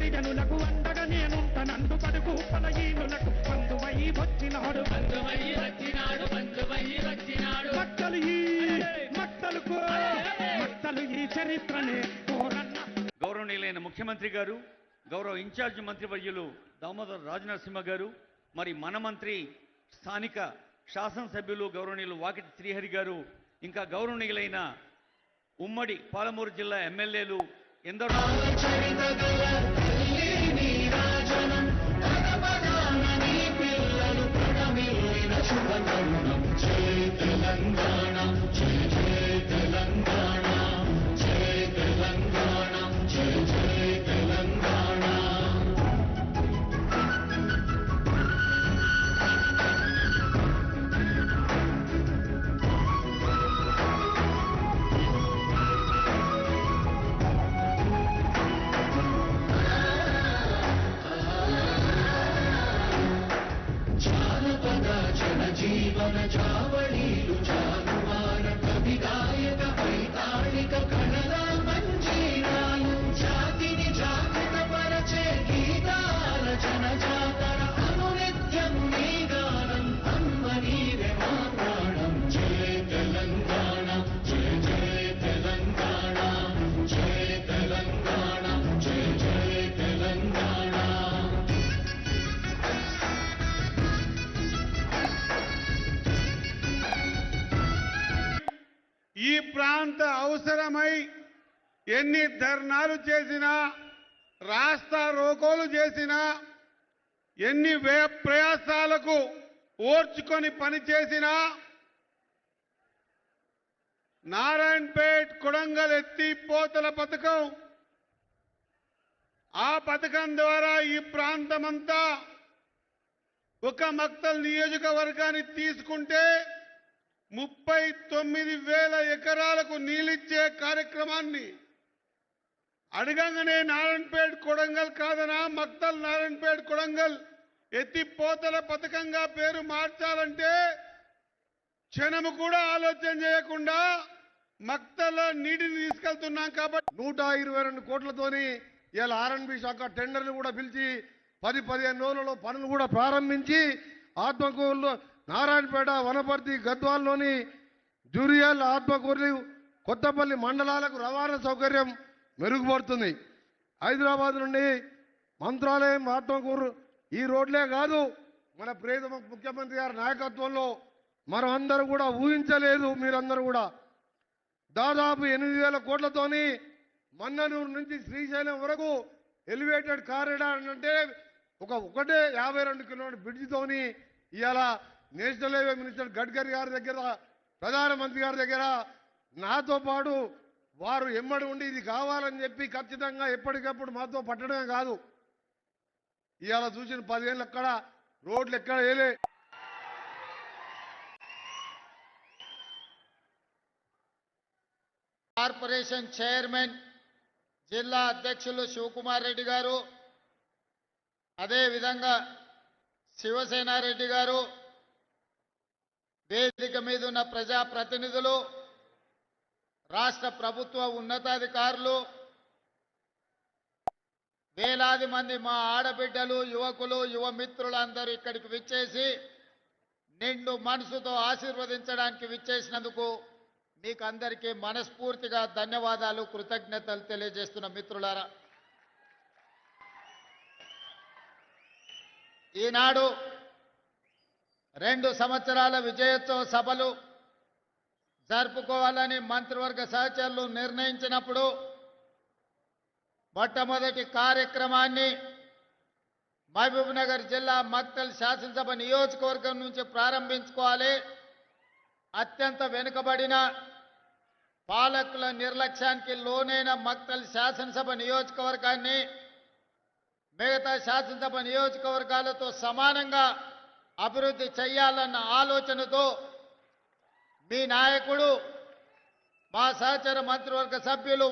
హరిజనులకు అండగా నేనుంటనందు పడుకు పలయీనులకు బంధువై వచ్చినాడు మట్టలు ఈ చరిత్రనే గౌరవనీయులైన ముఖ్యమంత్రి గారు, గౌరవ ఇన్ఛార్జి మంత్రివర్యులు దామోదర్ రాజనరసింహ గారు, మరి మన మంత్రి స్థానిక శాసనసభ్యులు గౌరవనీయులు వాకిటి శ్రీహరి గారు, ఇంకా గౌరవనీయులైన ఉమ్మడి పాలమూరు జిల్లా ఎమ్మెల్యేలు ఎందరో జీవన చావళీలు చాలువార కవి గాయక వైతాళిక కళల మంజీరాలు జాతిని జాగృత పరచే గీతాల జనజాతర అనునిత్యం నీ గానం అమ్మ నీవే మా ప్రాణం జయ తెలంగాణ జయ జయ తెలంగాణ జయ తెలంగాణ జయ జయ తెలంగాణ. ఈ ప్రాంత అవసరమై ఎన్ని ధర్నాలు చేసినా, రాస్తా రోకోలు చేసినా, ఎన్ని వ్యయ ప్రయాసాలకు ఓర్చుకొని పనిచేసినా నారాయణపేట్ కొడంగల్ ఎత్తిపోతల పథకం, ఆ పథకం ద్వారా ఈ ప్రాంతమంతా ఒక మక్తల్ నియోజకవర్గాన్ని తీసుకుంటే 39,000 ఎకరాలకు నీళ్ళిచ్చే కార్యక్రమాన్ని అడగంగానే నారాయణపేట్ కొడంగల్ కాదనా మక్తల్ నారాయణపేట్ కొడంగల్ ఎత్తిపోతల పథకంగా పేరు మార్చాలంటే క్షణము కూడా ఆలోచన చేయకుండా మక్తల నీటిని తీసుకెళ్తున్నాం కాబట్టి 122 కోట్లతోని ఇలా ఆర్ఎన్బి శాఖ టెండర్లు కూడా పిలిచి 10-15 రోజులలో పనులు కూడా ప్రారంభించి ఆత్మకూరులో నారాయణపేట, వనపర్తి, గద్వాల్లోని జూరియల్, ఆత్మకూరు, కొత్తపల్లి మండలాలకు రవాణా సౌకర్యం మెరుగుపడుతుంది. హైదరాబాద్ నుండి మంత్రాలయం, ఆత్మకూరు ఈ రోడ్లే కాదు, మన ప్రియతమ ముఖ్యమంత్రి గారి నాయకత్వంలో మనం అందరూ కూడా ఊహించలేదు. మీరందరూ కూడా దాదాపు 8,000 కోట్లతోని మన్ననూరు నుంచి శ్రీశైలం వరకు ఎలివేటెడ్ కారిడార్ అంటే ఒకటే 52 కిలోమీటర్ బ్రిడ్జితోని ఇవాళ నేషనల్ హైవే మినిస్టర్ గడ్కరీ గారి దగ్గర, ప్రధానమంత్రి గారి దగ్గర నాతో పాటు వారు ఎమ్మడి ఉండి ఇది కావాలని చెప్పి ఖచ్చితంగా ఎప్పటికప్పుడు మాతో పట్టడమే కాదు, ఇవాళ చూసిన 10 ఏళ్ళు ఎక్కడ రోడ్లు ఎక్కడ వేయలే. కార్పొరేషన్ చైర్మన్ జిల్లా అధ్యక్షులు శివకుమార్ రెడ్డి గారు, అదేవిధంగా శివసేనారెడ్డి గారు, వేదిక మీద ఉన్న ప్రజాప్రతినిధులు, రాష్ట్ర ప్రభుత్వ ఉన్నతాధికారులు, వేలాది మంది మా ఆడబిడ్డలు, యువకులు, యువ మిత్రులందరూ ఇక్కడికి విచ్చేసి నిండు మనసుతో ఆశీర్వదించడానికి విచ్చేసినందుకు మీకు అందరికీ మనస్ఫూర్తిగా ధన్యవాదాలు, కృతజ్ఞతలు తెలియజేస్తున్న మిత్రులారా, ఈనాడు 2 సంవత్సరాల విజయోత్సవ సభలు జరుపుకోవాలని మంత్రివర్గ సహచరులు నిర్ణయించినప్పుడు మొట్టమొదటి కార్యక్రమాన్ని మహబూబ్నగర్ జిల్లా మక్తల్ శాసనసభ నియోజకవర్గం నుంచి ప్రారంభించుకోవాలి. అత్యంత వెనుకబడిన పాలకుల నిర్లక్ష్యానికి లోనైన మక్తల్ శాసనసభ నియోజకవర్గాన్ని మిగతా శాసనసభ నియోజకవర్గాలతో సమానంగా అభివృద్ధి చేయాలన్న ఆలోచనతో మీ నాయకుడు, మా సహచర మంత్రివర్గ సభ్యులు